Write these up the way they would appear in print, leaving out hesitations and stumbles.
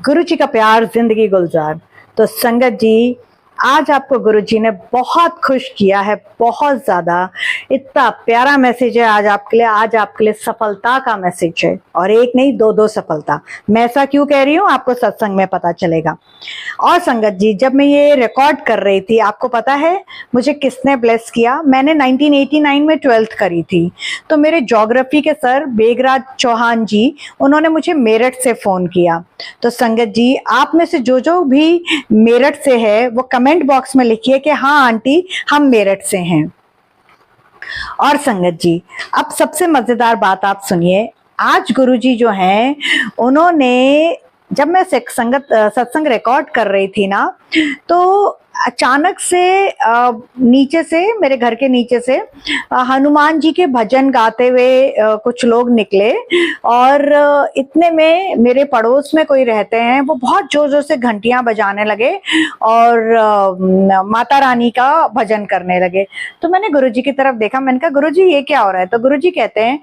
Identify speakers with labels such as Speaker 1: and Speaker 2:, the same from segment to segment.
Speaker 1: गुरु जी का प्यार जिंदगी गुलजार। तो संगत जी, आज आपको गुरु जी ने बहुत खुश किया है, बहुत ज्यादा। इतना प्यारा मैसेज है आज आपके लिए। आज आपके लिए सफलता का मैसेज है, और एक नहीं दो सफलता। मैं ऐसा क्यों कह रही हूँ आपको सत्संग में पता चलेगा। और संगत जी, जब मैं ये रिकॉर्ड कर रही थी, आपको पता है मुझे किसने ब्लेस किया? मैंने 1989 में 12th करी थी। तो मेरे ज्योग्राफी के सर बेगराज चौहान जी, उन्होंने मुझे मेरठ से फोन किया। तो संगत जी, आप में से जो भी मेरठ से है वो कमेंट बॉक्स में लिखिए कि हाँ आंटी, हम मेरठ से हैं। और संगत जी, अब सबसे मजेदार बात आप सुनिए। आज गुरुजी जो हैं, उन्होंने, जब मैं सत्संग रिकॉर्ड कर रही थी ना, तो अचानक से नीचे से, मेरे घर के नीचे से हनुमान जी के भजन गाते हुए कुछ लोग निकले। और इतने में मेरे पड़ोस में कोई रहते हैं, वो बहुत जोर जोर से घंटियां बजाने लगे और माता रानी का भजन करने लगे। तो मैंने गुरुजी की तरफ देखा, मैंने कहा गुरुजी ये क्या हो रहा है? तो गुरुजी कहते हैं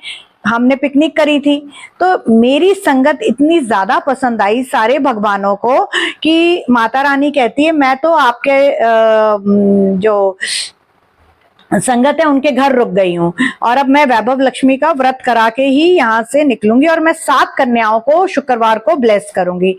Speaker 1: हमने पिकनिक करी थी, तो मेरी संगत इतनी ज्यादा पसंद आई सारे भगवानों को कि माता रानी कहती है मैं तो आपके जो संगत है उनके घर रुक गई हूँ, और अब मैं वैभव लक्ष्मी का व्रत करा के ही यहाँ से निकलूंगी, और मैं 7 कन्याओं को शुक्रवार को ब्लेस करूंगी।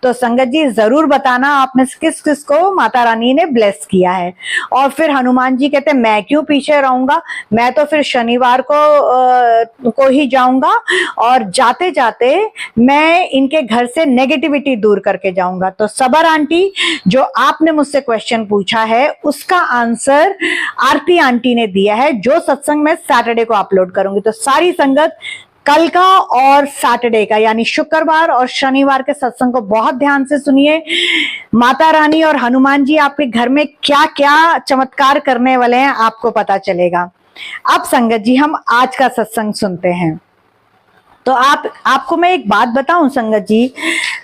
Speaker 1: तो संगत जी, जरूर बताना आप में से किस किस को माता रानी ने ब्लेस किया है। और फिर हनुमान जी कहते मैं क्यों पीछे रहूंगा, मैं तो फिर शनिवार को ही जाऊंगा, और जाते जाते मैं इनके घर से नेगेटिविटी दूर करके जाऊंगा। तो सबर आंटी, जो आपने मुझसे क्वेश्चन पूछा है उसका आंसर आरती आंटी ने दिया है, जो सत्संग में सैटरडे को अपलोड करूंगी। तो सारी संगत कल का और सैटरडे का, यानी शुक्रवार और शनिवार के सत्संग को बहुत ध्यान से सुनिए। माता रानी और हनुमान जी आपके घर में क्या क्या चमत्कार करने वाले हैं आपको पता चलेगा। अब संगत जी, हम आज का सत्संग सुनते हैं। तो आपको मैं एक बात बताऊं संगत जी,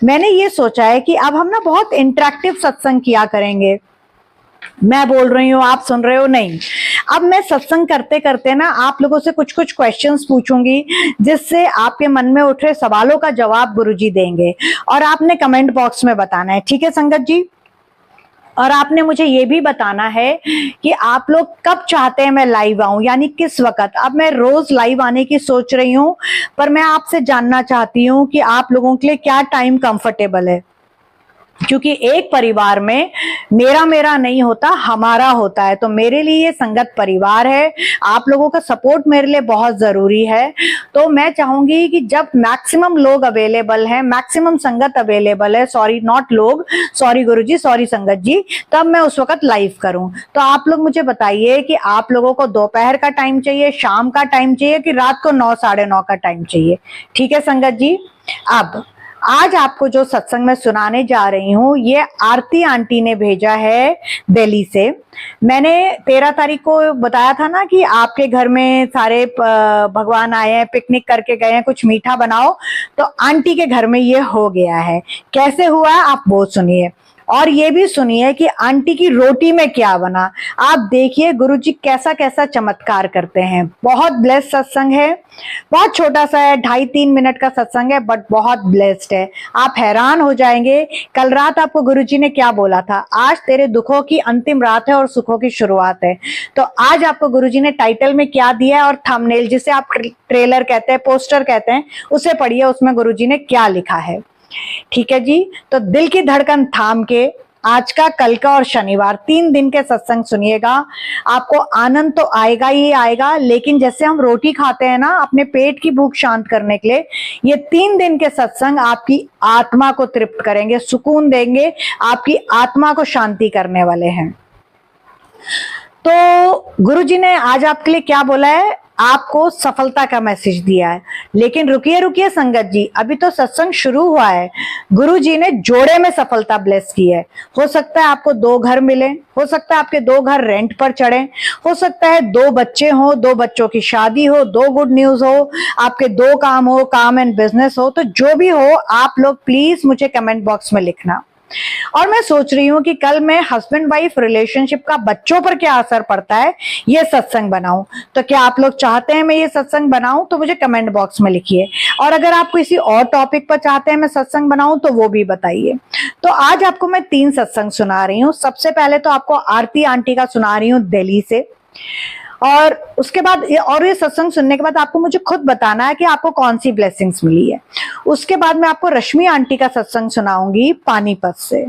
Speaker 1: मैंने ये सोचा है कि अब हम ना बहुत इंटरेक्टिव सत्संग किया करेंगे। मैं बोल रही हूँ, आप सुन रहे हो, नहीं। अब मैं सत्संग करते करते ना आप लोगों से कुछ कुछ क्वेश्चंस पूछूंगी, जिससे आपके मन में उठ रहे सवालों का जवाब गुरुजी देंगे, और आपने कमेंट बॉक्स में बताना है, ठीक है संगत जी? और आपने मुझे ये भी बताना है कि आप लोग कब चाहते हैं मैं लाइव आऊं, यानी किस वक्त। अब मैं रोज लाइव आने की सोच रही हूं, पर मैं आपसे जानना चाहती हूं कि आप लोगों के लिए क्या टाइम कंफर्टेबल है, क्योंकि एक परिवार में मेरा नहीं होता, हमारा होता है। तो मेरे लिए ये संगत परिवार है, आप लोगों का सपोर्ट मेरे लिए बहुत जरूरी है। तो मैं चाहूंगी कि जब मैक्सिमम लोग अवेलेबल हैं, मैक्सिमम संगत अवेलेबल है, सॉरी नॉट लोग, सॉरी गुरुजी, सॉरी संगत जी, तब मैं उस वक्त लाइव करूं। तो आप लोग मुझे बताइए कि आप लोगों को दोपहर का टाइम चाहिए, शाम का टाइम चाहिए, कि रात को 9 साढ़े 9 का टाइम चाहिए? ठीक है संगत जी। अब आज आपको जो सत्संग में सुनाने जा रही हूँ, ये आरती आंटी ने भेजा है दिल्ली से। मैंने 13 तारीख को बताया था ना कि आपके घर में सारे भगवान आए हैं, पिकनिक करके गए हैं, कुछ मीठा बनाओ। तो आंटी के घर में ये हो गया है। कैसे हुआ है आप वो सुनिए, और ये भी सुनिए कि आंटी की रोटी में क्या बना। आप देखिए गुरुजी कैसा कैसा चमत्कार करते हैं। बहुत ब्लेस्ड सत्संग है, बहुत छोटा सा है, 2.5-3 मिनट का सत्संग है, बट बहुत ब्लेस्ड है। आप हैरान हो जाएंगे। कल रात आपको गुरुजी ने क्या बोला था? आज तेरे दुखों की अंतिम रात है और सुखों की शुरुआत है। तो आज आपको गुरुजी ने टाइटल में क्या दिया है, और थंबनेल, जिसे आप ट्रेलर कहते हैं, पोस्टर कहते हैं, उसे पढ़िए, उसमें गुरुजी ने क्या लिखा है। ठीक है जी। तो दिल की धड़कन थाम के आज का, कल का और शनिवार 3 दिन के सत्संग सुनिएगा। आपको आनंद तो आएगा ही आएगा, लेकिन जैसे हम रोटी खाते हैं ना अपने पेट की भूख शांत करने के लिए, ये 3 दिन के सत्संग आपकी आत्मा को तृप्त करेंगे, सुकून देंगे, आपकी आत्मा को शांति करने वाले हैं। तो गुरुजी ने आज आपके लिए क्या बोला है? आपको सफलता का मैसेज दिया है। लेकिन रुकिए संगत जी, अभी तो सत्संग शुरू हुआ है। गुरुजी ने जोड़े में सफलता ब्लेस की है। हो सकता है आपको 2 घर मिले, हो सकता है आपके 2 घर रेंट पर चढ़े, हो सकता है 2 बच्चे हो, 2 बच्चों की शादी हो, 2 गुड न्यूज हो, आपके 2 काम हो, काम एंड बिजनेस हो। तो जो भी हो, आप लोग प्लीज मुझे कमेंट बॉक्स में लिखना। और मैं सोच रही हूँ कि कल मैं हस्बैंड वाइफ रिलेशनशिप का बच्चों पर क्या असर पड़ता है ये सत्संग बनाऊं। तो क्या आप लोग चाहते हैं मैं ये सत्संग बनाऊं तो मुझे कमेंट बॉक्स में लिखिए, और अगर आप किसी और टॉपिक पर चाहते हैं मैं सत्संग बनाऊं तो वो भी बताइए। तो आज आपको मैं 3 सत्संग सुना रही हूँ। सबसे पहले तो आपको आरती आंटी का सुना रही हूँ दिल्ली से, और उसके बाद ये सत्संग सुनने के बाद आपको मुझे खुद बताना है कि आपको कौन सी ब्लेसिंग्स मिली है। उसके बाद मैं आपको रश्मि आंटी का सत्संग सुनाऊंगी पानीपत से।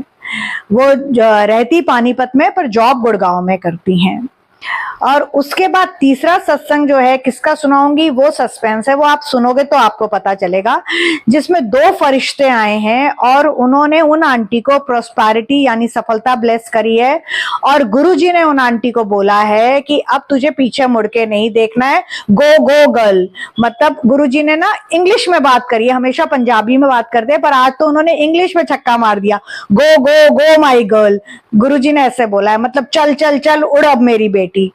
Speaker 1: वो रहती पानीपत में पर जॉब गुड़गांव में करती हैं। और उसके बाद तीसरा सत्संग जो है किसका सुनाऊंगी वो सस्पेंस है, वो आप सुनोगे तो आपको पता चलेगा, जिसमें 2 फरिश्ते आए हैं और उन्होंने उन आंटी को प्रॉस्पेरिटी यानी सफलता ब्लेस करी है। और गुरुजी ने उन आंटी को बोला है कि अब तुझे पीछे मुड़ के नहीं देखना है, गो गो गर्ल। मतलब गुरुजी ने ना इंग्लिश में बात करी है, हमेशा पंजाबी में बात करते हैं पर आज तो उन्होंने इंग्लिश में छक्का मार दिया, गो गो गो माई गर्ल। गुरुजी ने ऐसे बोला है, मतलब चल चल चल उड़ अब मेरी बेटी।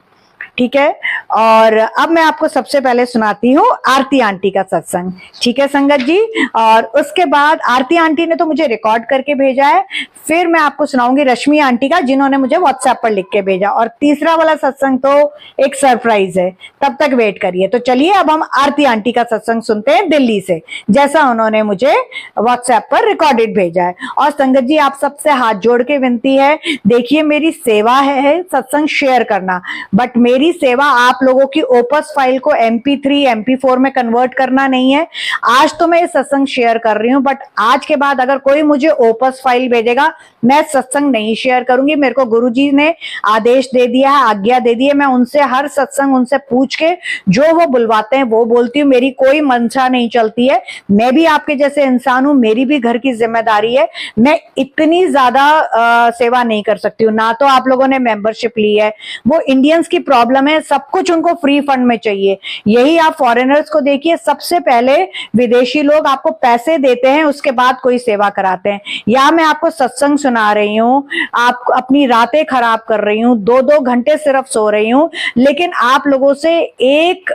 Speaker 1: ठीक है। और अब मैं आपको सबसे पहले सुनाती हूँ आरती आंटी का सत्संग। ठीक है संगत जी। और उसके बाद आरती आंटी ने तो मुझे रिकॉर्ड करके भेजा है, फिर मैं आपको सुनाऊंगी रश्मि आंटी का जिन्होंने मुझे व्हाट्सएप पर लिख के भेजा, और तीसरा वाला सत्संग तो एक सरप्राइज है, तब तक वेट करिए। तो चलिए अब हम आरती आंटी का सत्संग सुनते हैं दिल्ली से, जैसा उन्होंने मुझे व्हाट्सएप पर रिकॉर्डेड भेजा है। और संगत जी आप सबसे हाथ जोड़ के विनती है, देखिए मेरी सेवा है सत्संग शेयर करना, बट मेरी सेवा आप लोगों की ओपस फाइल को MP3 MP4 में कन्वर्ट करना नहीं है। आज तो मैं ये सत्संग शेयर कर रही हूं, बट आज के बाद अगर कोई मुझे ओपस फाइल भेजेगा मैं सत्संग नहीं शेयर करूंगी। मेरे को गुरुजी ने आदेश दे दिया है, आज्ञा दे दी है, मैं उनसे हर सत्संग उनसे पूछ के जो वो बुलवाते हैं वो बोलती हूँ, मेरी कोई मंशा नहीं चलती है। मैं भी आपके जैसे इंसान हूं, मेरी भी घर की जिम्मेदारी है, मैं इतनी ज्यादा सेवा नहीं कर सकती हूँ। ना तो आप लोगों ने मेंबरशिप ली है, वो इंडियंस की प्रॉब्लम है, सब कुछ उनको फ्री फंड में चाहिए। यही आप फॉरेनर्स को देखिए, सबसे पहले विदेशी लोग आपको पैसे देते हैं उसके बाद कोई सेवा कराते हैं। या मैं आपको सत्संग सुना रही हूँ, आप अपनी रातें खराब कर रही हूँ, 2-2 घंटे सिर्फ सो रही हूँ, लेकिन आप लोगों से एक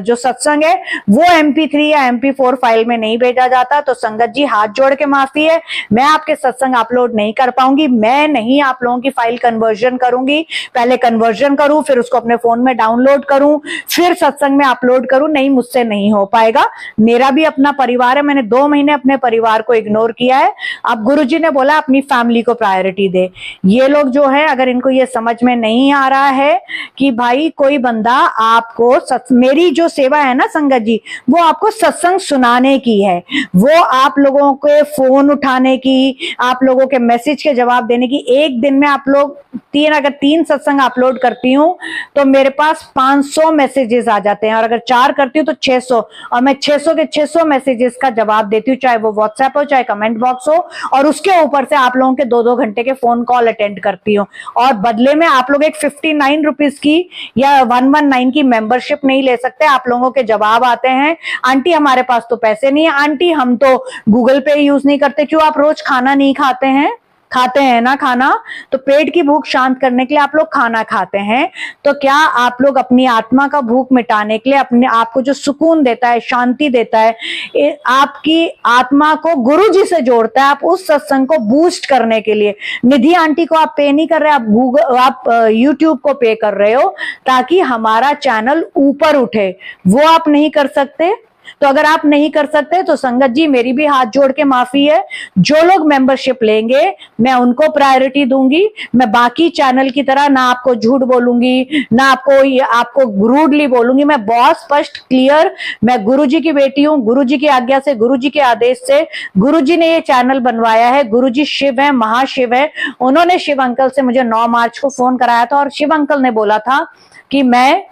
Speaker 1: जो सत्संग है वो MP3 या MP4 फाइल में नहीं भेजा जाता। तो संगत जी हाथ जोड़ के माफी है, मैं आपके सत्संग अपलोड नहीं कर पाऊंगी, मैं नहीं आप लोगों की फाइल कन्वर्जन करूंगी। पहले कन्वर्जन करूं, फिर उसको अपने फोन में डाउनलोड करूं, फिर सत्संग में अपलोड करूं, नहीं मुझसे नहीं हो पाएगा। मेरा भी अपना परिवार है, मैंने 2 महीने अपने परिवार को इग्नोर किया है। अब गुरुजी ने बोला अपनी फैमिली को प्रायोरिटी दे। ये लोग जो है अगर इनको ये समझ में नहीं आ रहा है कि भाई कोई बंदा आपको मेरी जो सेवा है ना संगत जी, वो आपको सत्संग सुनाने की है, वो आप लोगों के फोन उठाने की, आप लोगों के मैसेज के जवाब देने की। एक दिन में आप लोग अगर 3 सत्संग अपलोड करती हूँ तो मेरे पास 500 मैसेजेस आ जाते हैं, और अगर 4 करती हूँ तो 600, और मैं 600 के 600 मैसेजेस का जवाब देती हूँ, चाहे वो व्हाट्सएप हो चाहे कमेंट बॉक्स हो, और उसके ऊपर से आप लोगों के 2-2 घंटे के फोन कॉल अटेंड करती हूँ। और बदले में आप लोग एक 59 रुपीज की या 119 की मेंबरशिप नहीं ले सकते। आप लोगों के जवाब आते हैं, आंटी हमारे पास तो पैसे नहीं है, आंटी हम तो गूगल पे यूज नहीं करते। क्यों आप रोज खाना नहीं खाते हैं? खाते हैं ना खाना, तो पेट की भूख शांत करने के लिए आप लोग खाना खाते हैं। तो क्या आप लोग अपनी आत्मा का भूख मिटाने के लिए, अपने आप को जो सुकून देता है, शांति देता है, आपकी आत्मा को गुरु जी से जोड़ता है, आप उस सत्संग को बूस्ट करने के लिए, निधि आंटी को आप पे नहीं कर रहे, आप यूट्यूब को पे कर रहे हो ताकि हमारा चैनल ऊपर उठे, वो आप नहीं कर सकते। तो अगर आप नहीं कर सकते तो संगत जी मेरी भी हाथ जोड़ के माफी है। जो लोग मेंबरशिप लेंगे मैं उनको प्रायोरिटी दूंगी। मैं बाकी चैनल की तरह ना आपको झूठ बोलूंगी, ना आपको रूडली बोलूंगी। मैं बहुत स्पष्ट क्लियर, मैं गुरुजी की बेटी हूं, गुरुजी की आज्ञा से, गुरुजी के आदेश से गुरुजी ने ये चैनल बनवाया है। गुरुजी शिव है, महाशिव है। उन्होंने शिव अंकल से मुझे 9 मार्च को फोन कराया था और शिव अंकल ने बोला था कि मैं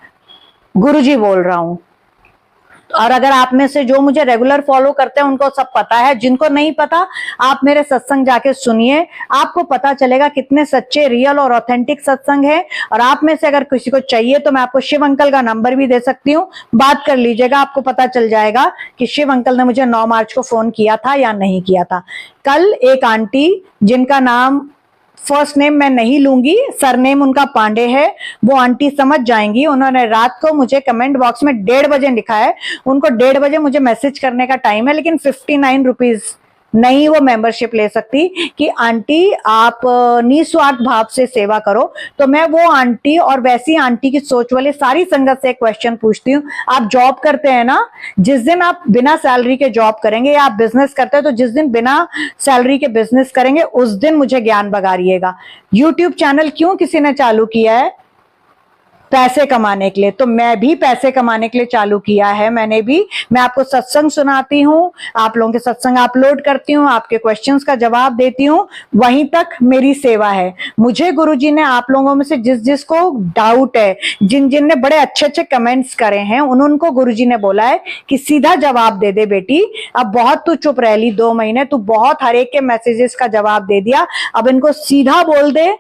Speaker 1: गुरुजी बोल रहा हूं। और अगर आप में से जो मुझे रेगुलर फॉलो करते हैं उनको सब पता है, जिनको नहीं पता आप मेरे सत्संग जाके सुनिए, आपको पता चलेगा कितने सच्चे, रियल और ऑथेंटिक सत्संग है। और आप में से अगर किसी को चाहिए तो मैं आपको शिव अंकल का नंबर भी दे सकती हूँ, बात कर लीजिएगा, आपको पता चल जाएगा कि शिव अंकल ने मुझे 9 मार्च को फोन किया था या नहीं किया था। कल एक आंटी जिनका नाम फर्स्ट नेम मैं नहीं लूंगी, सरनेम उनका पांडे है, वो आंटी समझ जाएंगी। उन्होंने रात को मुझे कमेंट बॉक्स में 1:30 बजे लिखा है, उनको 1:30 बजे मुझे मैसेज करने का टाइम है, लेकिन 59 रुपीज नहीं वो मेंबरशिप ले सकती कि आंटी आप निस्वार्थ भाव से सेवा करो। तो मैं वो आंटी और वैसी आंटी की सोच वाले सारी संगत से एक क्वेश्चन पूछती हूँ, आप जॉब करते हैं ना, जिस दिन आप बिना सैलरी के जॉब करेंगे या आप बिजनेस करते हैं तो जिस दिन बिना सैलरी के बिजनेस करेंगे उस दिन मुझे ज्ञान बगारिएगा। यूट्यूब चैनल क्यों किसी ने चालू किया है? पैसे कमाने के लिए। तो मैं भी पैसे कमाने के लिए चालू किया है। मैं आपको सत्संग सुनाती हूँ, आप लोगों के सत्संग अपलोड करती हूँ, आपके क्वेश्चंस का जवाब देती हूँ, वहीं तक मेरी सेवा है। मुझे गुरुजी ने आप लोगों में से जिसको डाउट है, जिन ने बड़े अच्छे अच्छे कमेंट्स करे हैं, उनको गुरुजी ने बोला है कि सीधा जवाब दे दे बेटी, अब बहुत तू चुप रह ली 2 महीने, तू बहुत हर एक के मैसेजेस का जवाब दे दिया, अब इनको सीधा बोल दे।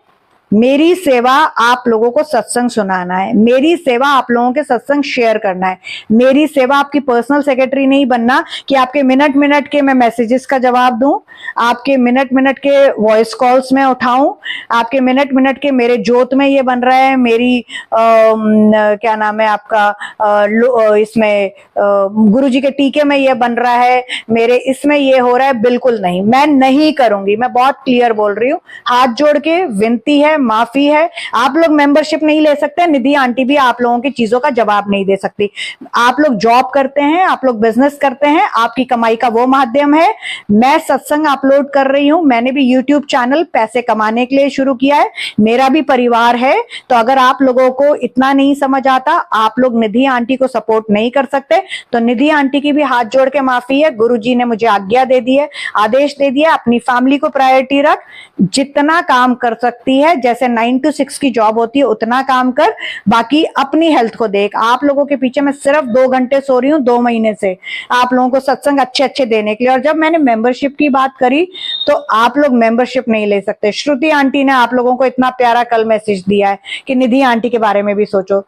Speaker 1: मेरी सेवा आप लोगों को सत्संग सुनाना है, मेरी सेवा आप लोगों के सत्संग शेयर करना है, मेरी सेवा आपकी पर्सनल सेक्रेटरी नहीं बनना कि आपके मिनट मिनट के मैं मैसेजेस का जवाब दूं, आपके मिनट मिनट के वॉइस कॉल्स में उठाऊं, आपके मिनट मिनट के मेरे जोत में ये बन रहा है, मेरी क्या नाम है आपका इसमें गुरुजी के टीके में ये बन रहा है, मेरे इसमें ये हो रहा है। बिल्कुल नहीं, मैं नहीं करूंगी, मैं बहुत क्लियर बोल रही हूँ, हाथ जोड़ के विनती है, माफी है। आप लोग मेंबरशिप नहीं ले सकते, निधि आंटी भी आप लोगों की चीजों का जवाब नहीं दे सकती। आप लोग जॉब करते हैं, आप लोग बिजनेस करते हैं, आपकी कमाई का वो माध्यम है। मैं सत्संग अपलोड कर रही हूं, मैंने भी यूट्यूब चैनल पैसे कमाने के लिए शुरू किया है, मेरा भी परिवार है। तो अगर आप लोगों को इतना नहीं समझ आता, आप लोग निधि आंटी को सपोर्ट नहीं कर सकते, तो निधि आंटी की भी हाथ जोड़ के माफी है। गुरुजी ने मुझे आज्ञा दे दी है, आदेश दे दिया, अपनी फैमिली को प्रायोरिटी रख, जितना काम कर सकती है, जैसे 9 to 6 की जॉब होती है उतना काम कर, बाकी अपनी हेल्थ को देख। आप लोगों के पीछे मैं सिर्फ 2 घंटे सो रही हूँ 2 महीने से, आप लोगों को सत्संग अच्छे अच्छे देने के लिए। और जब मैंने मेंबरशिप की बात करी तो आप लोग मेंबरशिप नहीं ले सकते। श्रुति आंटी ने आप लोगों को इतना प्यारा कल मैसेज दिया है कि निधि आंटी के बारे में भी सोचो।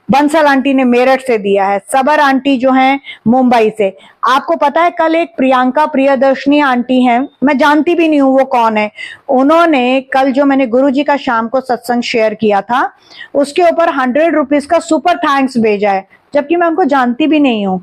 Speaker 1: बंसल आंटी ने मेरठ से दिया है, सबर आंटी जो हैं मुंबई से। आपको पता है कल एक प्रियंका प्रियदर्शनी आंटी हैं, मैं जानती भी नहीं हूं वो कौन है, उन्होंने कल जो मैंने गुरुजी का शाम को सत्संग शेयर किया था उसके ऊपर 100 रुपीज का सुपर थैंक्स भेजा है, जबकि मैं उनको जानती भी नहीं हूं।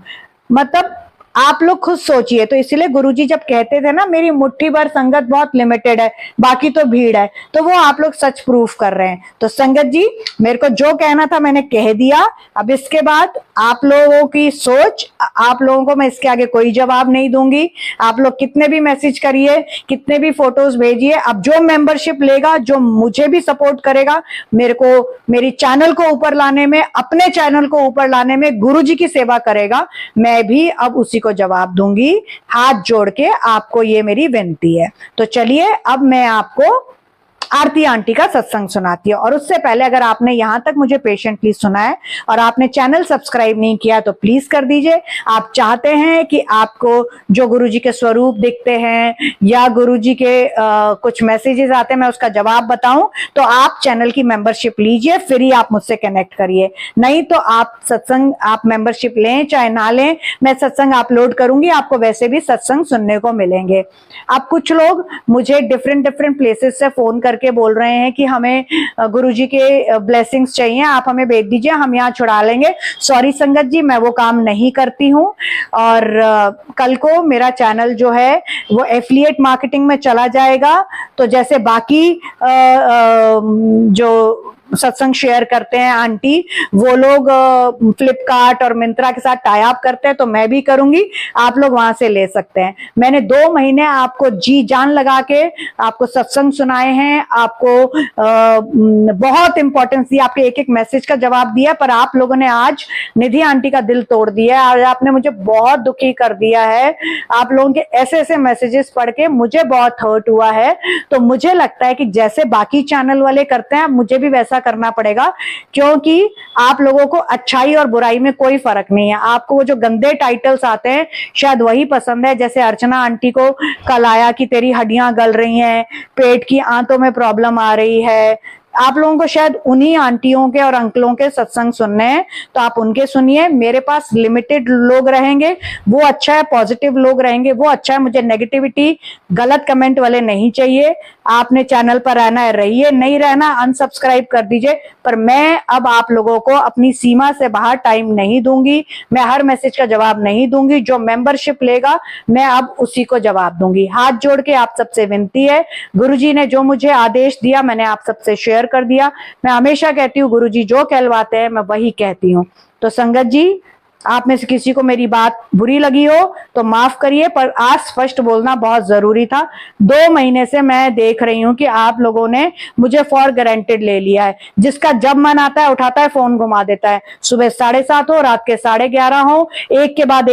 Speaker 1: मतलब आप लोग खुद सोचिए। तो इसलिए गुरुजी जब कहते थे ना मेरी मुट्ठी भर संगत बहुत लिमिटेड है, बाकी तो भीड़ है, तो वो आप लोग सच प्रूफ कर रहे हैं। तो संगत जी, मेरे को जो कहना था मैंने कह दिया, अब इसके बाद आप लोगों की सोच, आप लोगों को मैं इसके आगे कोई जवाब नहीं दूंगी। आप लोग कितने भी मैसेज करिए, कितने भी फोटोज भेजिए, अब जो मेंबरशिप लेगा, जो मुझे भी सपोर्ट करेगा, मेरे को मेरी चैनल को ऊपर लाने में, अपने चैनल को ऊपर लाने में गुरुजी की सेवा करेगा, मैं भी अब उसी को जवाब दूंगी। हाथ जोड़ के आपको ये मेरी विनती है। तो चलिए अब मैं आपको आरती आंटी का सत्संग सुनाती है। और उससे पहले अगर आपने यहां तक मुझे पेशेंटली सुना है और आपने चैनल सब्सक्राइब नहीं किया तो प्लीज कर दीजिए। आप चाहते हैं कि आपको जो गुरुजी के स्वरूप दिखते हैं या गुरुजी के कुछ मैसेजेस आते हैं मैं उसका जवाब बताऊं, तो आप चैनल की मेंबरशिप लीजिए, फिर ही आप मुझसे कनेक्ट करिए। नहीं तो आप सत्संग, आप मेंबरशिप लें चाहे ना लें, मैं सत्संग अपलोड करूंगी, आपको वैसे भी सत्संग सुनने को मिलेंगे। अब कुछ लोग मुझे डिफरेंट प्लेसेस से फोन करके बोल रहे हैं कि हमें गुरुजी के ब्लेसिंग्स चाहिए, आप हमें भेज दीजिए, हम यहाँ छुड़ा लेंगे। सॉरी संगत जी, मैं वो काम नहीं करती हूँ। और कल को मेरा चैनल जो है वो एफिलिएट मार्केटिंग में चला जाएगा। तो जैसे बाकी जो सत्संग शेयर करते हैं आंटी, वो लोग फ्लिपकार्ट और मिंत्रा के साथ टाई अप करते हैं, तो मैं भी करूंगी, आप लोग वहां से ले सकते हैं। मैंने 2 महीने आपको जी जान लगा के आपको सत्संग सुनाए हैं, आपको बहुत इंपॉर्टेंस दी, आपके एक एक मैसेज का जवाब दिया, पर आप लोगों ने आज निधि आंटी का दिल तोड़ दिया है और आपने मुझे बहुत दुखी कर दिया है। आप लोगों के ऐसे ऐसे मैसेजेस पढ़ के मुझे बहुत हर्ट हुआ है। तो मुझे लगता है कि जैसे बाकी चैनल वाले करते हैं मुझे भी वैसा करना पड़ेगा, क्योंकि आप लोगों को अच्छाई और बुराई में कोई फर्क नहीं है। आपको वो जो गंदे टाइटल्स आते हैं शायद वही पसंद है। जैसे अर्चना आंटी को कल आया कि तेरी हड्डियां गल रही हैं, पेट की आंतों में प्रॉब्लम आ रही है, आप लोगों को शायद उन्हीं आंटियों के और अंकलों के सत्संग सुनने हैं, तो आप उनके सुनिए। मेरे पास लिमिटेड लोग रहेंगे, वो अच्छा है, पॉजिटिव लोग रहेंगे, वो अच्छा है। मुझे नेगेटिविटी, गलत कमेंट वाले नहीं चाहिए। आपने चैनल पर रहना है रहिए, नहीं रहना अनसब्सक्राइब कर दीजिए। पर मैं अब आप लोगों को अपनी सीमा से बाहर टाइम नहीं दूंगी। मैं हर मैसेज का जवाब नहीं दूंगी। जो मेंबरशिप लेगा मैं अब उसी को जवाब दूंगी। हाथ जोड़ के आप सबसे विनती है, गुरुजी ने जो मुझे आदेश दिया मैंने आप सबसे शेयर कर दिया। मैं हमेशा कहती हूँ गुरुजी जो कहलवाते हैं मैं वही कहती हूँ। तो संगत जी, आप में से किसी को मेरी बात बुरी लगी हो तो माफ करिए, पर आज स्पष्ट बोलना बहुत जरूरी था। 2 महीने से मैं देख रही हूं कि आप लोगों ने मुझे फॉर गारंटेड ले लिया है। जिसका जब मन आता है उठाता है, फोन घुमा देता है। सुबह 7:30 हो, रात के 11:30 हो, एक के बाद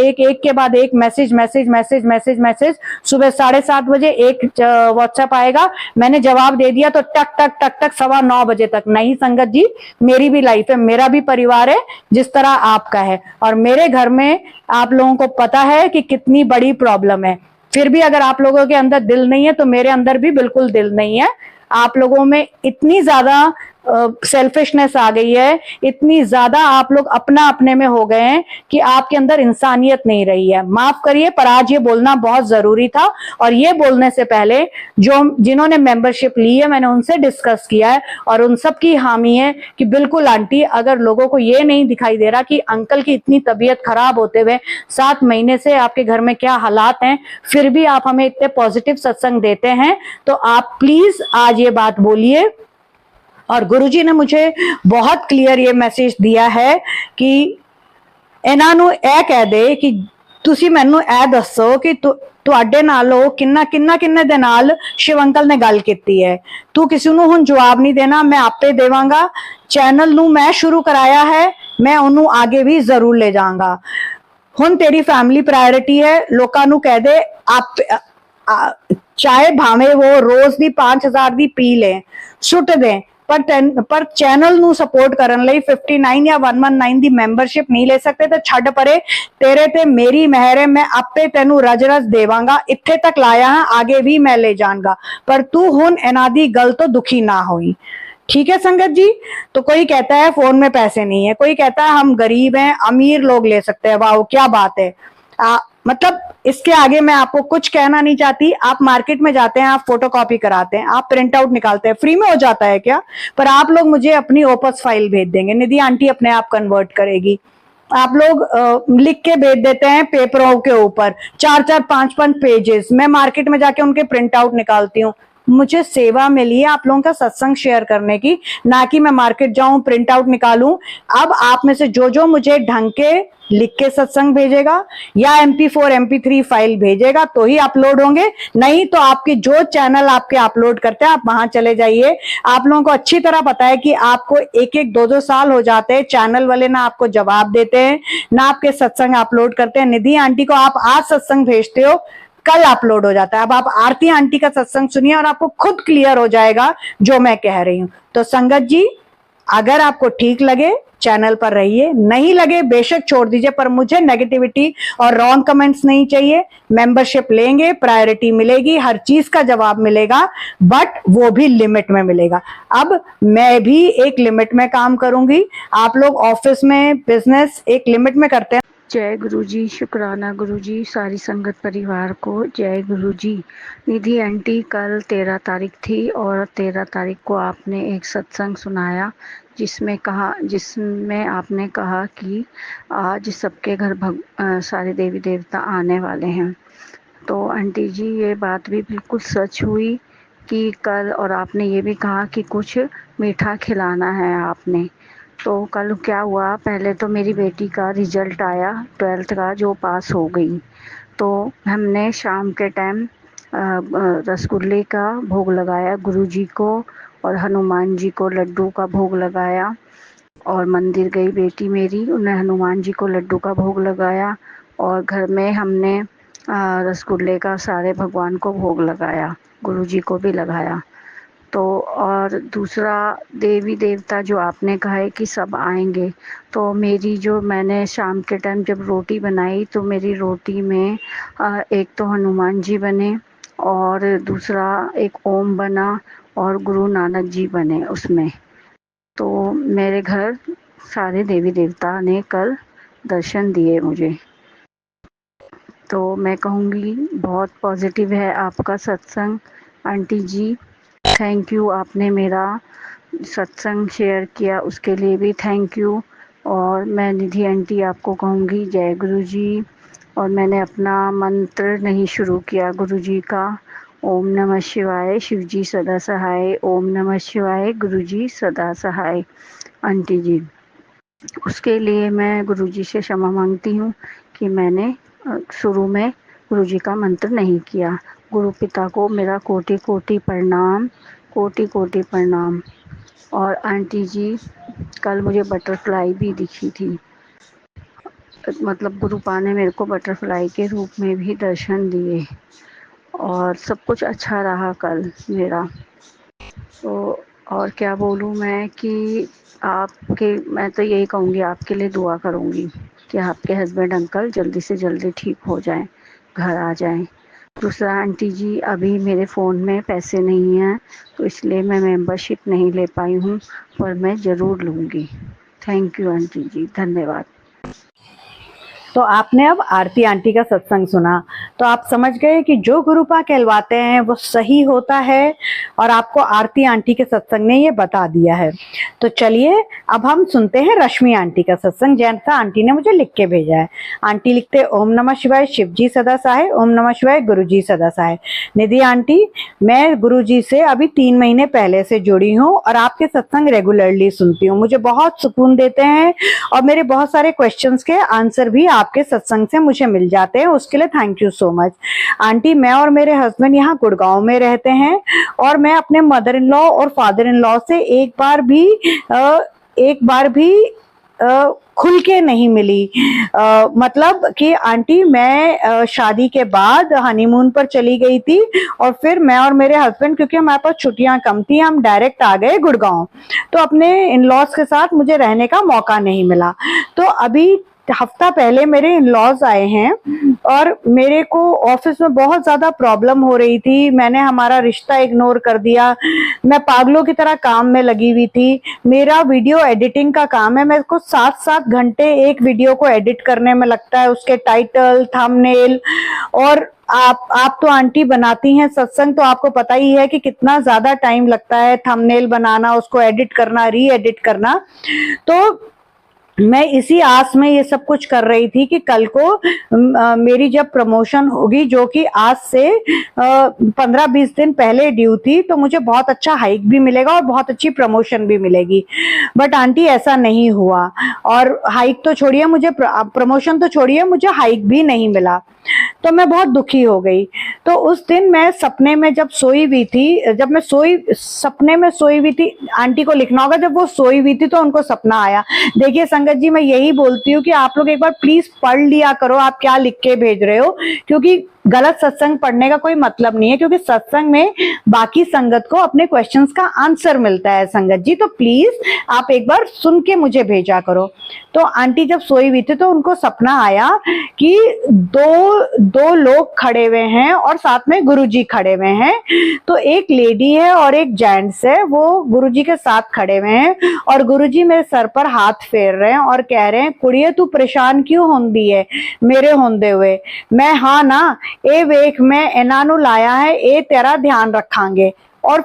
Speaker 1: एक message message message message message. सुबह 7:30 बजे एक व्हाट्सएप आएगा, मैंने जवाब दे दिया तो टक टक टक टक 9:15 बजे तक। नहीं संगत जी, मेरी भी लाइफ है, मेरा भी परिवार है जिस तरह आपका है। और मेरे घर में आप लोगों को पता है कि कितनी बड़ी प्रॉब्लम है। फिर भी अगर आप लोगों के अंदर दिल नहीं है तो मेरे अंदर भी बिल्कुल दिल नहीं है। आप लोगों में इतनी ज्यादा सेल्फिशनेस आ गई है, इतनी ज्यादा आप लोग अपना अपने में हो गए हैं कि आपके अंदर इंसानियत नहीं रही है। माफ करिए, पर आज ये बोलना बहुत जरूरी था। और ये बोलने से पहले जिन्होंने मेंबरशिप ली है मैंने उनसे डिस्कस किया है और उन सब की हामी है कि बिल्कुल आंटी, अगर लोगों को ये नहीं दिखाई दे रहा कि अंकल की इतनी तबीयत खराब होते हुए 7 महीने से आपके घर में क्या हालात हैं, फिर भी आप हमें इतने पॉजिटिव सत्संग देते हैं, तो आप प्लीज आज ये बात बोलिए। और गुरुजी ने मुझे बहुत क्लियर ये मैसेज दिया है कि ਇਹਨਾਂ ਨੂੰ ਇਹ ਕਹਿ ਦੇ ਕਿ ਤੁਸੀਂ ਮੈਨੂੰ ਇਹ ਦੱਸੋ ਕਿ ਤੁਹਾਡੇ ਨਾਲੋਂ ਕਿੰਨੇ ਦੇ ਨਾਲ शिव अंकल ने गल की है। तू किसी ਨੂੰ ਹੁਣ जवाब नहीं देना, मैं आपे देवांगा। चैनल ਨੂੰ मैं शुरू कराया है, मैं ਉਹਨੂੰ आगे भी जरूर ले जाऊंगा। ਹੁਣ तेरी फैमिली प्रायोरिटी है। लोगों ਨੂੰ कह दे आप चाहे भावे वो रोज दी 5000 दी पी लें, सुट दें, पर चैनल ਨੂੰ सपोर्ट करने ਲਈ 59 या 119 ਦੀ ਮੈਂਬਰਸ਼ਿਪ नहीं ले सकते तो ਛੱਡ परे। तेरे ते मेरी मेहर है, मैं आपे तेनू रज रज देवांगा। इत्थे तक लाया है, आगे भी मैं ले जाऊंगा, पर तू हुन इना दी गल तो दुखी ना होई। ठीक है संगत जी। तो कोई कहता है फोन में पैसे नहीं है, कोई कहता है हम गरीब हैं, अमीर लोग ले सकते हैं। वाह क्या बात है। मतलब इसके आगे मैं आपको कुछ कहना नहीं चाहती। आप मार्केट में जाते हैं, आप फोटोकॉपी कराते हैं, आप प्रिंट आउट निकालते हैं, फ्री में हो जाता है क्या? पर आप लोग मुझे अपनी ओपस फाइल भेज देंगे, निधि आंटी अपने आप कन्वर्ट करेगी। आप लोग लिख के भेज देते हैं पेपरों के ऊपर 4-4 5-5 पेजेस, मैं मार्केट में जाके उनके प्रिंट आउट निकालती हूँ। मुझे सेवा मिली है आप लोगों का सत्संग शेयर करने की, ना कि मैं मार्केट जाऊं प्रिंट आउट निकालूं। अब आप में से जो मुझे ढंग के लिख के सत्संग भेजेगा या MP4 MP3 फाइल भेजेगा तो ही अपलोड होंगे, नहीं तो आपके जो चैनल आपके अपलोड करते हैं आप वहां चले जाइए। आप लोगों को अच्छी तरह पता है कि आपको 1-1 2-2 साल हो जाते हैं, चैनल वाले ना आपको जवाब देते हैं ना आपके सत्संग अपलोड करते हैं। निधि आंटी को आप आज सत्संग भेजते हो, कल अपलोड हो जाता है। अब आप आरती आंटी का सत्संग सुनिए और आपको खुद क्लियर हो जाएगा जो मैं कह रही हूं। तो संगत जी, अगर आपको ठीक लगे चैनल पर रहिए, नहीं लगे बेशक छोड़ दीजिए, पर मुझे नेगेटिविटी और रॉन्ग कमेंट्स नहीं चाहिए। मेंबरशिप लेंगे, प्रायोरिटी मिलेगी, हर चीज का जवाब मिलेगा, बट वो भी लिमिट में मिलेगा। अब मैं भी एक लिमिट में काम करूंगी। आप लोग ऑफिस में बिजनेस एक लिमिट में करते हैं।
Speaker 2: जय गुरुजी, शुक्राना गुरुजी, सारी संगत परिवार को जय गुरुजी। निधि आंटी, कल 13 तारीख थी और 13 तारीख को आपने एक सत्संग सुनाया जिसमें आपने कहा कि आज सबके घर सारे देवी देवता आने वाले हैं। तो आंटी जी, ये बात भी बिल्कुल सच हुई कि कल, और आपने ये भी कहा कि कुछ मीठा खिलाना है आपने। तो कल क्या हुआ, पहले तो मेरी बेटी का रिजल्ट आया 12th का, जो पास हो गई। तो हमने शाम के टाइम रसगुल्ले का भोग लगाया गुरुजी को और हनुमान जी को लड्डू का भोग लगाया। और मंदिर गई बेटी मेरी, उन्हें हनुमान जी को लड्डू का भोग लगाया और घर में हमने रसगुल्ले का सारे भगवान को भोग लगाया, गुरुजी को भी लगाया। तो और दूसरा, देवी देवता जो आपने कहा है कि सब आएंगे, तो मेरी जो मैंने शाम के टाइम जब रोटी बनाई तो मेरी रोटी में एक तो हनुमान जी बने और दूसरा एक ओम बना और गुरु नानक जी बने उसमें। तो मेरे घर सारे देवी देवता ने कल दर्शन दिए मुझे। तो मैं कहूँगी बहुत पॉजिटिव है आपका सत्संग आंटी जी। थैंक यू, आपने मेरा सत्संग शेयर किया उसके लिए भी थैंक यू। और मैं निधि आंटी आपको कहूँगी जय गुरु जी। और मैंने अपना मंत्र नहीं शुरू किया गुरु जी का, ओम नमः शिवाय शिव जी सदा सहाय, ओम नमः शिवाय गुरु जी सदा सहाय आंटी जी। उसके लिए मैं गुरु जी से क्षमा मांगती हूँ कि मैंने शुरू में गुरु जी का मंत्र नहीं किया। गुरु पिता को मेरा कोटि कोटि प्रणाम, कोटि कोटि प्रणाम। और आंटी जी कल मुझे बटरफ्लाई भी दिखी थी, मतलब गुरुपा ने मेरे को बटरफ्लाई के रूप में भी दर्शन दिए और सब कुछ अच्छा रहा कल मेरा। तो और क्या बोलूँ मैं कि मैं तो यही कहूँगी, आपके लिए दुआ करूँगी कि आपके हस्बैंड अंकल जल्दी से जल्दी ठीक हो जाएं, घर आ जाएं। दूसरा आंटी जी, अभी मेरे फ़ोन में पैसे नहीं हैं तो इसलिए मैं मेंबरशिप नहीं ले पाई हूँ, पर मैं ज़रूर लूँगी। थैंक यू आंटी जी, धन्यवाद।
Speaker 1: तो आपने अब आरती आंटी का सत्संग सुना, तो आप समझ गए कि जो गुरुपा कहलवाते हैं वो सही होता है, और आपको आरती आंटी के सत्संग ने ये बता दिया है। तो चलिए अब हम सुनते हैं रश्मि आंटी का सत्संग, जैसा आंटी ने मुझे लिख के भेजा है। आंटी लिखते ओम नमः शिवाय शिव जी सदा सहाय, ओम नमः शिवाय गुरु जी सदा सहाय। निधि आंटी, मैं गुरु जी से अभी 3 महीने पहले से जुड़ी हूँ और आपके सत्संग रेगुलरली सुनती हूँ, मुझे बहुत सुकून देते हैं और मेरे बहुत सारे क्वेश्चंस के आंसर भी आपके सत्संग से मुझे मिल जाते हैं, उसके लिए thank you so much. Aunty, मैं और मेरे हस्बैंड यहाँ गुड़गांव में रहते हैं और मैं अपने मदर इन लॉ और फादर इन लॉ से एक बार भी खुल के नहीं मिली। मतलब कि आंटी, मैं शादी के बाद हनीमून पर चली गई थी और फिर मैं और मेरे हस्बैंड, क्योंकि हमारे पास छुट्टियां कम थी, हम डायरेक्ट आ गए गुड़गांव। तो अपने इन लॉज के साथ मुझे रहने का मौका नहीं मिला। तो अभी हफ्ता पहले मेरे इन लॉज आए हैं और मेरे को ऑफिस में बहुत ज्यादा प्रॉब्लम हो रही थी। मैंने हमारा रिश्ता इग्नोर कर दिया, मैं पागलों की तरह काम में लगी हुई थी। मेरा वीडियो एडिटिंग का काम है, मेरे को 7-7 घंटे एक वीडियो को एडिट करने में लगता है, उसके टाइटल, थंबनेल। और आप तो आंटी बनाती हैं सत्संग, तो आपको पता ही है कि कितना ज्यादा टाइम लगता है थंबनेल बनाना, उसको एडिट करना, री एडिट करना। तो मैं इसी आस में ये सब कुछ कर रही थी कि कल को मेरी जब प्रमोशन होगी, जो कि आज से 15-20 दिन पहले ड्यू थी, तो मुझे बहुत अच्छा हाइक भी मिलेगा और बहुत अच्छी प्रमोशन भी मिलेगी। बट आंटी, ऐसा नहीं हुआ, और हाइक तो छोड़िए, मुझे प्रमोशन तो छोड़िए, मुझे हाइक भी नहीं मिला। तो मैं बहुत दुखी हो गई। तो उस दिन मैं सपने में जब सोई हुई थी, सपने में सोई हुई थी, आंटी को लिखना होगा, जब वो सोई हुई थी तो उनको सपना आया। देखिए संगत जी, मैं यही बोलती हूँ कि आप लोग एक बार प्लीज पढ़ लिया करो आप क्या लिख के भेज रहे हो, क्योंकि गलत सत्संग पढ़ने का कोई मतलब नहीं है, क्योंकि सत्संग में बाकी संगत को अपने क्वेश्चंस का आंसर मिलता है संगत जी। तो प्लीज आप एक बार सुन के मुझे भेजा करो। तो आंटी जब सोई हुई थी तो उनको सपना आया कि दो लोग खड़े हुए हैं और साथ में गुरुजी खड़े हुए हैं। तो एक लेडी है और एक जेंट्स है, वो गुरुजी के साथ खड़े हुए हैं और गुरुजी मेरे सर पर हाथ फेर रहे हैं और कह रहे हैं, कुड़िए तू परेशान क्यों होंदी है मेरे होंदे हुए। मैं हाँ ना, ए वेख मैं इन्हां नू लाया है, ए तेरा ध्यान रखांगे। और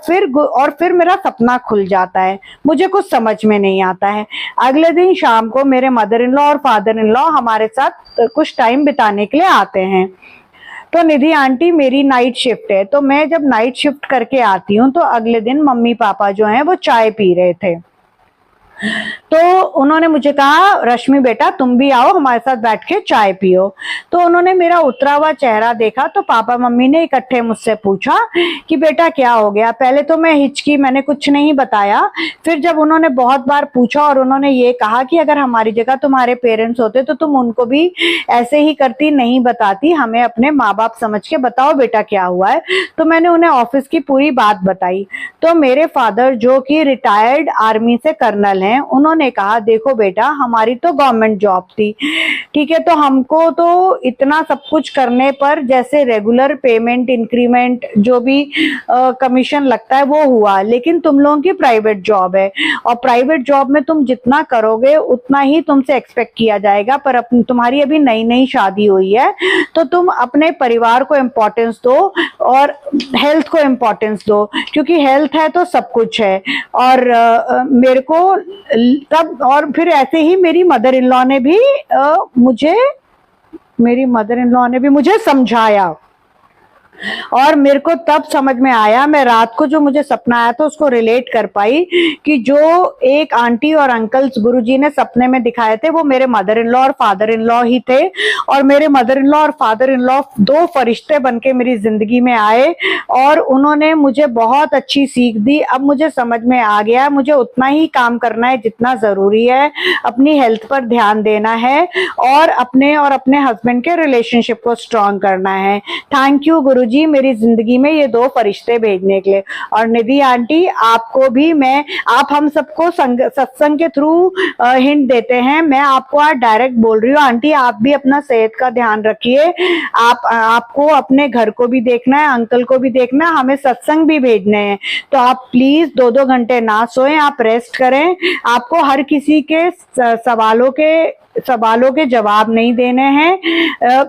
Speaker 1: फिर मेरा सपना खुल जाता है, मुझे कुछ समझ में नहीं आता है। अगले दिन शाम को मेरे मदर इन लॉ और फादर इन लॉ हमारे साथ कुछ टाइम बिताने के लिए आते हैं। तो निधि आंटी, मेरी नाइट शिफ्ट है, तो मैं जब नाइट शिफ्ट करके आती हूँ तो अगले दिन मम्मी पापा जो हैं वो चाय पी रहे थे। तो उन्होंने मुझे कहा, रश्मि बेटा तुम भी आओ हमारे साथ बैठ के चाय पियो। तो उन्होंने मेरा उतरा हुआ चेहरा देखा तो पापा मम्मी ने इकट्ठे मुझसे पूछा कि बेटा क्या हो गया। पहले तो मैं हिचकी, मैंने कुछ नहीं बताया। फिर जब उन्होंने बहुत बार पूछा और उन्होंने ये कहा कि अगर हमारी जगह तुम्हारे पेरेंट्स होते तो तुम उनको भी ऐसे ही करती, नहीं बताती, हमें अपने माँ बाप समझ के बताओ बेटा क्या हुआ है। तो मैंने उन्हें ऑफिस की पूरी बात बताई। तो मेरे फादर, जो कि रिटायर्ड आर्मी से कर्नल हैं, उन्होंने कहा देखो बेटा हमारी तो गवर्नमेंट जॉब थी, ठीक है, तो हमको तो इतना सब कुछ करने पर जैसे रेगुलर पेमेंट, इंक्रीमेंट, जो भी कमीशन लगता है वो हुआ, लेकिन तुम लोगों की प्राइवेट जॉब है और प्राइवेट जॉब में तुम जितना करोगे उतना ही तुमसे एक्सपेक्ट किया जाएगा, पर तुम्हारी अभी नई नई शादी हुई है तो तुम अपने परिवार को इम्पोर्टेंस दो और हेल्थ को इम्पोर्टेंस दो, क्योंकि हेल्थ है तो सब कुछ है। और मेरे को तब, और फिर ऐसे ही मेरी मदर इन लॉ ने भी मुझे समझाया और मेरे को तब समझ में आया, मैं रात को जो मुझे सपना आया था उसको रिलेट कर पाई कि जो एक आंटी और अंकल्स गुरुजी ने सपने में दिखाए थे वो मेरे मदर इन लॉ और फादर इन लॉ ही थे, और मेरे मदर इन लॉ और फादर इन लॉ दो फरिश्ते बनके मेरी जिंदगी में आए और उन्होंने मुझे बहुत अच्छी सीख दी। अब मुझे समझ में आ गया मुझे उतना ही काम करना है जितना जरूरी है, अपनी हेल्थ पर ध्यान देना है और अपने हस्बैंड के रिलेशनशिप को स्ट्रॉन्ग करना है। थैंक यू गुरुजी मेरी जिंदगी में ये दो फरिश्ते भेजने के लिए। और निधि आंटी आपको भी आप हम सबको सत्संग के थ्रू हिंट देते हैं, मैं आपको आज डायरेक्ट बोल रही हूँ आंटी आप भी अपना सेहत का ध्यान रखिए, आपको अपने घर को भी देखना है, अंकल को भी देखना है, हमें सत्संग भी भेजने हैं, तो आप प्लीज 2-2 घंटे ना सोएं, आप रेस्ट करें। आपको हर किसी के सवालों के जवाब नहीं देने हैं,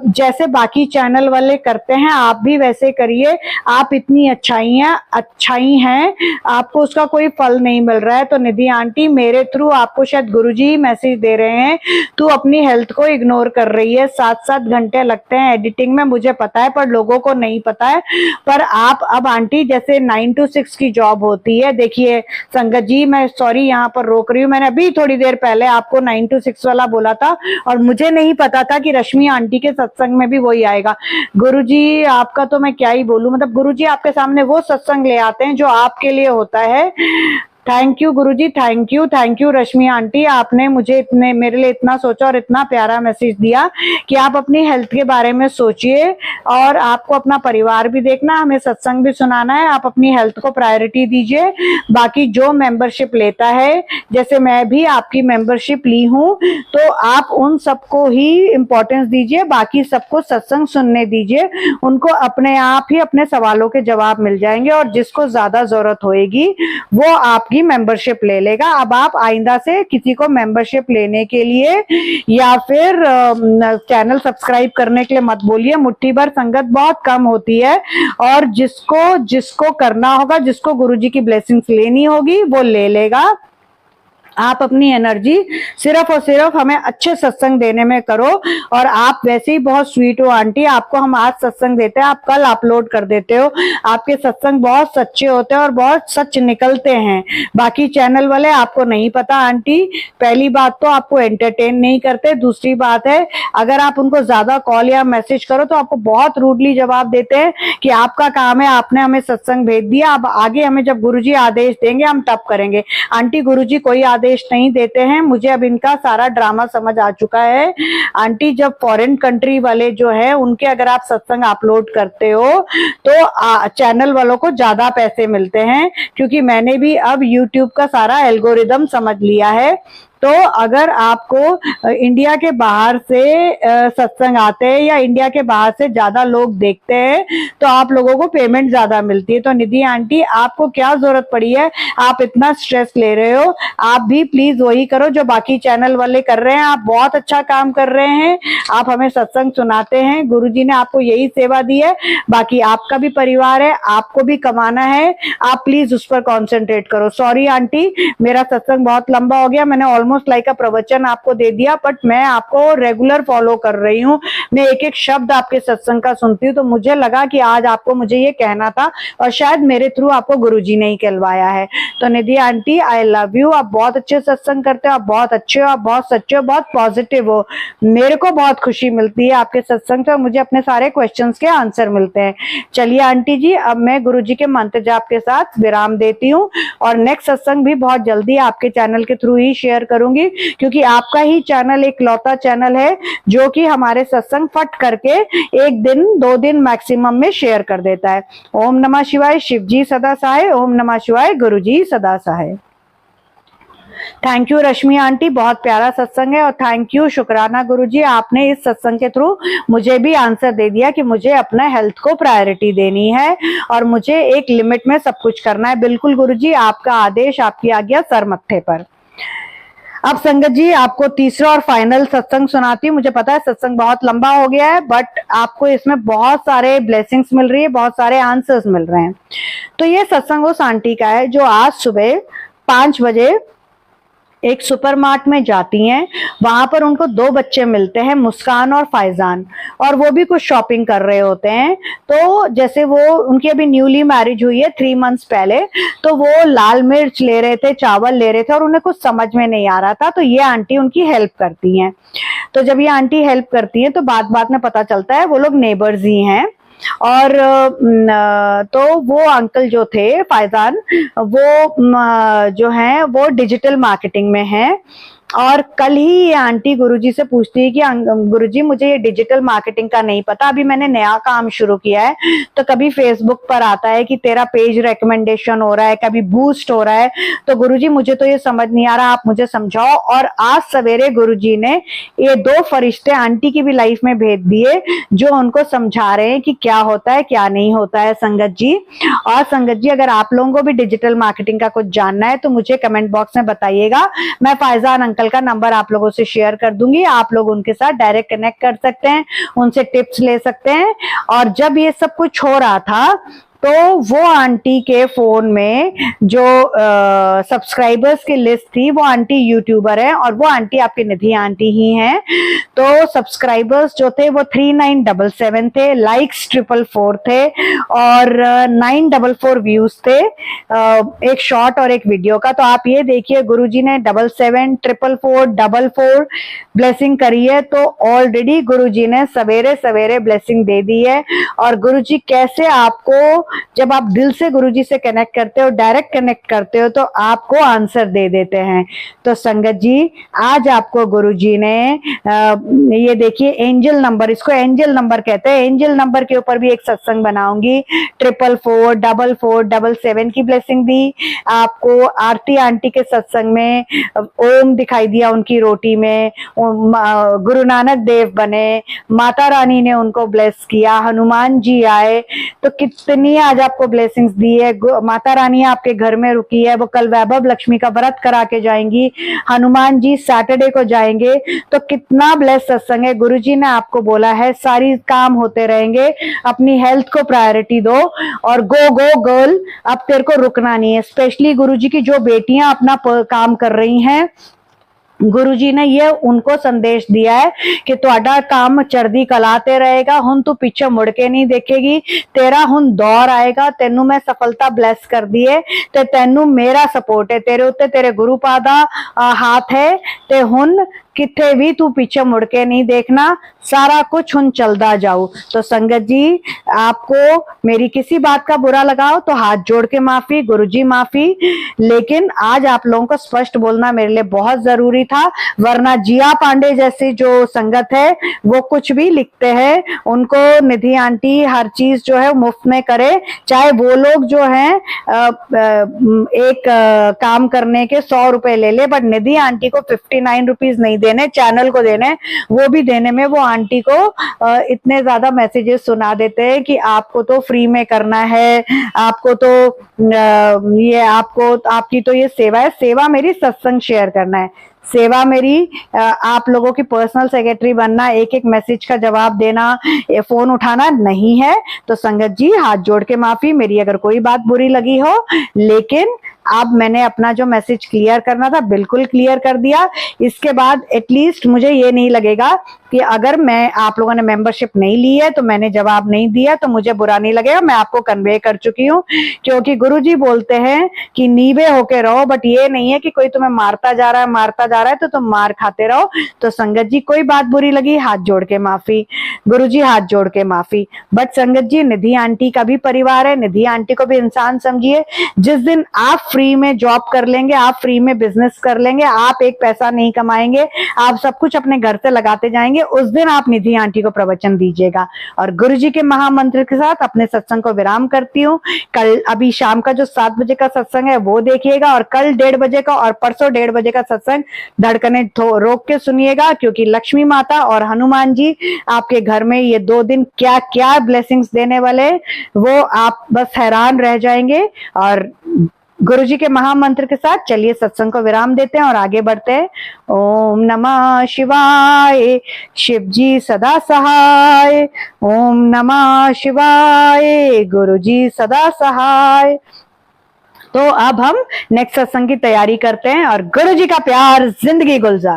Speaker 1: जैसे बाकी चैनल वाले करते हैं आप भी वैसे करिए। आप इतनी अच्छाई हैं, आपको उसका कोई फल नहीं मिल रहा है, तो निधि आंटी मेरे थ्रू आपको शायद गुरुजी मैसेज दे रहे हैं, तू अपनी हेल्थ को इग्नोर कर रही है। 7-7 घंटे लगते हैं एडिटिंग में, मुझे पता है, पर लोगों को नहीं पता है। पर आप अब आंटी जैसे 9 to 6 की जॉब होती है, देखिए संगत जी मैं सॉरी यहाँ पर रोक रही हूँ, मैंने अभी थोड़ी देर पहले आपको 9 to 6 वाला बोला था और मुझे नहीं पता था कि रश्मि आंटी के सत्संग में भी वही आएगा। गुरुजी आपका तो मैं क्या ही बोलूं, मतलब गुरुजी आपके सामने वो सत्संग ले आते हैं जो आपके लिए होता है। Thank you Guruji, thank you Rashmi aunty, आपने मुझे मेरे लिए इतना सोचा और इतना प्यारा मैसेज दिया कि आप अपनी हेल्थ के बारे में सोचिए और आपको अपना परिवार भी देखना, हमें सत्संग भी सुनाना है, आप अपनी हेल्थ को प्रायोरिटी दीजिए। बाकी जो मेंबरशिप लेता है, जैसे मैं भी आपकी मेंबरशिप ली हूँ, तो आप उन सबको ही इम्पोर्टेंस दीजिए, बाकी सबको सत्संग सुनने दीजिए, उनको अपने आप ही अपने सवालों के जवाब मिल जाएंगे और जिसको ज्यादा जरूरत होएगी वो आपकी मेंबरशिप ले लेगा। अब आप आइंदा से किसी को मेंबरशिप लेने के लिए या फिर चैनल सब्सक्राइब करने के लिए मत बोलिए, मुट्ठी भर संगत बहुत कम होती है और जिसको करना होगा, जिसको गुरुजी की ब्लेसिंग्स लेनी होगी वो ले लेगा। आप अपनी एनर्जी सिर्फ और सिर्फ हमें अच्छे सत्संग देने में करो, और आप वैसे ही बहुत स्वीट हो आंटी, आपको हम आज सत्संग देते हैं, आप कल अपलोड कर देते हो, आपके सत्संग बहुत सच्चे होते हैं और बहुत सच निकलते हैं। बाकी चैनल वाले आपको नहीं पता आंटी, पहली बात तो आपको एंटरटेन नहीं करते, दूसरी बात है अगर आप उनको ज्यादा कॉल या मैसेज करो तो आपको बहुत रूडली जवाब देते हैं कि आपका काम है, आपने हमें सत्संग भेज दिया, अब आगे हमें जब गुरुजी आदेश देंगे हम तब करेंगे। आंटी गुरुजी कोई आदेश नहीं देते हैं, मुझे अब इनका सारा ड्रामा समझ आ चुका है। आंटी जब फॉरेन कंट्री वाले जो है उनके अगर आप सत्संग अपलोड करते हो तो चैनल वालों को ज्यादा पैसे मिलते हैं, क्योंकि मैंने भी अब यूट्यूब का सारा एल्गोरिदम समझ लिया है। तो अगर आपको इंडिया के बाहर से सत्संग आते हैं या इंडिया के बाहर से ज्यादा लोग देखते हैं तो आप लोगों को पेमेंट ज्यादा मिलती है। तो निधि आंटी आपको क्या जरूरत पड़ी है, आप इतना स्ट्रेस ले रहे हो, आप भी प्लीज वही करो जो बाकी चैनल वाले कर रहे हैं। आप बहुत अच्छा काम कर रहे हैं, आप हमें सत्संग सुनाते हैं, गुरुजी ने आपको यही सेवा दी है, बाकी आपका भी परिवार है, आपको भी कमाना है, आप प्लीज उस पर कॉन्सेंट्रेट करो। सॉरी आंटी मेरा सत्संग बहुत लंबा हो गया, मैंने ऑलमोस्ट लाइक का प्रवचन आपको दे दिया, बट मैं आपको रेगुलर फॉलो कर रही हूँ, मैं एक एक शब्द आपके सत्संग का सुनती हूँ, तो मुझे लगा कि आज आपको मुझे ये कहना था और शायद मेरे थ्रू आपको गुरुजी ने ही कहलवाया है। तो निधि आंटी आई लव यू, आप बहुत अच्छे सत्संग करते हो, आप बहुत अच्छे हो, आप बहुत सच्चे हो, बहुत पॉजिटिव हो, मेरे को बहुत खुशी मिलती है आपके सत्संग से, मुझे अपने सारे क्वेश्चंस के आंसर मिलते हैं। चलिए आंटी जी अब मैं गुरुजी के मंत्र जाप के साथ विराम देती हूँ और नेक्स्ट सत्संग भी बहुत जल्दी आपके चैनल के थ्रू ही शेयर करूंगी, क्योंकि आपका ही चैनल एक लौता चैनल है जो कि हमारे सत्संग फट करके 1 दिन 2 दिन मैक्सिमम में शेयर कर देता है। ओम नमः शिवाय, शिव जी सदा सहाय, ओम नमः शिवाय, गुरु जी सदा सहाय। थैंक यू रश्मि आंटी, बहुत प्यारा सत्संग है। और थैंक यू शुक्राना गुरुजी, आपने इस सत्संग के थ्रू मुझे भी आंसर दे दिया कि मुझे अपना हेल्थ को प्रायोरिटी देनी है और मुझे एक लिमिट में सब कुछ करना है। बिल्कुल गुरुजी, आपका आदेश, आपकी आज्ञा सर मत्थे पर। अब संगत जी आपको तीसरा और फाइनल सत्संग सुनाती हूँ। मुझे पता है सत्संग बहुत लंबा हो गया है, बट आपको इसमें बहुत सारे ब्लेसिंग्स मिल रही है, बहुत सारे आंसर्स मिल रहे हैं। तो ये सत्संग उस आंटी का है जो आज सुबह 5 बजे एक सुपरमार्ट में जाती हैं। वहां पर उनको 2 बच्चे मिलते हैं, मुस्कान और फायजान, और वो भी कुछ शॉपिंग कर रहे होते हैं। तो जैसे वो उनकी अभी न्यूली मैरिज हुई है 3 मंथ्स पहले, तो वो लाल मिर्च ले रहे थे, चावल ले रहे थे और उन्हें कुछ समझ में नहीं आ रहा था। तो ये आंटी उनकी हेल्प करती हैं। तो जब ये आंटी हेल्प करती हैं तो बात बात में पता चलता है वो लोग नेबर्स ही हैं। और तो वो अंकल जो थे फायजान, वो जो हैं वो डिजिटल मार्केटिंग में हैं। और कल ही ये आंटी गुरुजी से पूछती है कि गुरुजी मुझे ये डिजिटल मार्केटिंग का नहीं पता, अभी मैंने नया काम शुरू किया है। तो कभी फेसबुक पर आता है कि तेरा पेज रेकमेंडेशन हो रहा है, कभी बूस्ट हो रहा है, तो गुरुजी मुझे तो ये समझ नहीं आ रहा, आप मुझे समझाओ। और आज सवेरे गुरुजी ने ये 2 फरिश्ते आंटी की भी लाइफ में भेज दिए जो उनको समझा रहे हैं कि क्या होता है क्या नहीं होता है संगत जी। और संगत जी अगर आप लोगों को भी डिजिटल मार्केटिंग का कुछ जानना है तो मुझे कमेंट बॉक्स में बताइएगा, मैं फायजान अंकल का नंबर आप लोगों से शेयर कर दूंगी, आप लोग उनके साथ डायरेक्ट कनेक्ट कर सकते हैं, उनसे टिप्स ले सकते हैं। और जब ये सब कुछ हो रहा था तो वो आंटी के फोन में जो सब्सक्राइबर्स की लिस्ट थी, वो आंटी यूट्यूबर है और वो आंटी आपकी निधि आंटी ही हैं। तो सब्सक्राइबर्स जो थे वो 3977 थे, लाइक्स 444 थे और 944 व्यूज थे, एक शॉर्ट और एक वीडियो का। तो आप ये देखिए गुरुजी ने 77 444 44 ब्लेसिंग करी है। तो ऑलरेडी गुरुजी ने सवेरे सवेरे ब्लेसिंग दे दी है। और गुरुजी कैसे आपको, जब आप दिल से गुरुजी से कनेक्ट करते हो, डायरेक्ट कनेक्ट करते हो, तो आपको आंसर दे देते हैं। तो संगत जी आज आपको गुरुजी ने ये देखिए एंजल नंबर, इसको एंजल नंबर कहते हैं, एंजल नंबर के ऊपर भी एक सत्संग बनाऊंगी। 444 44 77 की ब्लेसिंग दी आपको। आरती आंटी के सत्संग में ओम दिखाई दिया उनकी रोटी में, गुरु नानक देव बने, माता रानी ने उनको ब्लेस किया, हनुमान जी आए। तो कितनी आज आपको ब्लेसिंग्स दी है। माता रानी आपके घर में रुकी है, वो कल वैभव लक्ष्मी का व्रत करा के जाएंगी, हनुमान जी सैटरडे को जाएंगे। तो कितना ब्लेस सत्संग है। गुरुजी ने आपको बोला है सारी काम होते रहेंगे, अपनी हेल्थ को प्रायोरिटी दो और गो गो गर्ल, अब तेरे को रुकना नहीं है। स्पेशली गुरुजी की जो बेटियां अपना काम कर रही हैं, गुरुजी ने ये उनको संदेश दिया है कि तुहाडा काम चढ़दी कला ते रहेगा, हुन तू पीछे मुड़ के नहीं देखेगी, तेरा हुन दौर आएगा, तेनू मैं सफलता ब्लेस कर दी है ते तेनू मेरा सपोर्ट है, तेरे उत्ते तेरे गुरु पादा हाथ है ते हुन किथे भी तू पीछे मुड़ के नहीं देखना, सारा कुछ हुन चलदा जाऊ। तो संगत जी आपको मेरी किसी बात का बुरा लगाओ तो हाथ जोड़ के माफी, गुरुजी माफी। लेकिन आज आप लोगों को स्पष्ट बोलना मेरे लिए बहुत जरूरी था, वरना जिया पांडे जैसी जो संगत है वो कुछ भी लिखते हैं, उनको निधि आंटी हर चीज जो है मुफ्त में करे, चाहे वो लोग जो हैं एक काम करने के 100 रुपए ले ले, बट निधि आंटी को 59 रुपीज नहीं देने, चैनल को देने, वो भी देने में वो आंटी को इतने ज्यादा मैसेजेस सुना देते हैं कि आपको तो फ्री में करना है, आपको तो ये आपको आपकी तो ये सेवा है। सेवा मेरी सत्संग शेयर करना है, सेवा मेरी आप लोगों की पर्सनल सेक्रेटरी बनना, एक एक मैसेज का जवाब देना, फोन उठाना नहीं है। तो संगत जी हाथ जोड़ के माफी, मेरी अगर कोई बात बुरी लगी हो, लेकिन अब मैंने अपना जो मैसेज क्लियर करना था बिल्कुल क्लियर कर दिया। इसके बाद एटलीस्ट मुझे ये नहीं लगेगा कि अगर मैं आप लोगों ने मेंबरशिप नहीं ली है तो मैंने जवाब नहीं दिया तो मुझे बुरा नहीं लगेगा, मैं आपको कन्वे कर चुकी हूँ। क्योंकि गुरुजी बोलते हैं कि नीवे होके रहो, बट ये नहीं है कि कोई तुम्हें मारता जा रहा है तो तुम मार खाते रहो। तो संगत जी कोई बात बुरी लगी हाथ जोड़ के माफी, गुरुजी हाथ जोड़ के माफी। बट संगत जी निधि आंटी का भी परिवार है, निधि आंटी को भी इंसान समझिए। जिस दिन आप फ्री में जॉब कर लेंगे, आप फ्री में बिजनेस कर लेंगे, आप एक पैसा नहीं कमाएंगे, आप सब कुछ अपने घर से लगाते जाएंगे, उस दिन आप निधि आंटी को प्रवचन दीजिएगा। और गुरुजी के महामंत्र के साथ अपने सत्संग को विराम करती हूँ। कल अभी शाम का जो 7 बजे का सत्संग है वो देखिएगा, और कल 1:30 बजे का और परसों 1:30 बजे का सत्संग धड़कने रोक के सुनिएगा, क्योंकि लक्ष्मी माता और हनुमान जी आपके घर में ये 2 दिन क्या क्या ब्लेसिंग्स देने वाले, वो आप बस हैरान रह जाएंगे। और गुरुजी के महामंत्र के साथ चलिए सत्संग को विराम देते हैं और आगे बढ़ते हैं। ओम नमः शिवाय, शिव जी सदा सहाय। ओम नमः शिवाय, गुरुजी सदा सहाय। तो अब हम नेक्स्ट सत्संग की तैयारी करते हैं, और गुरुजी का प्यार, जिंदगी गुलजार।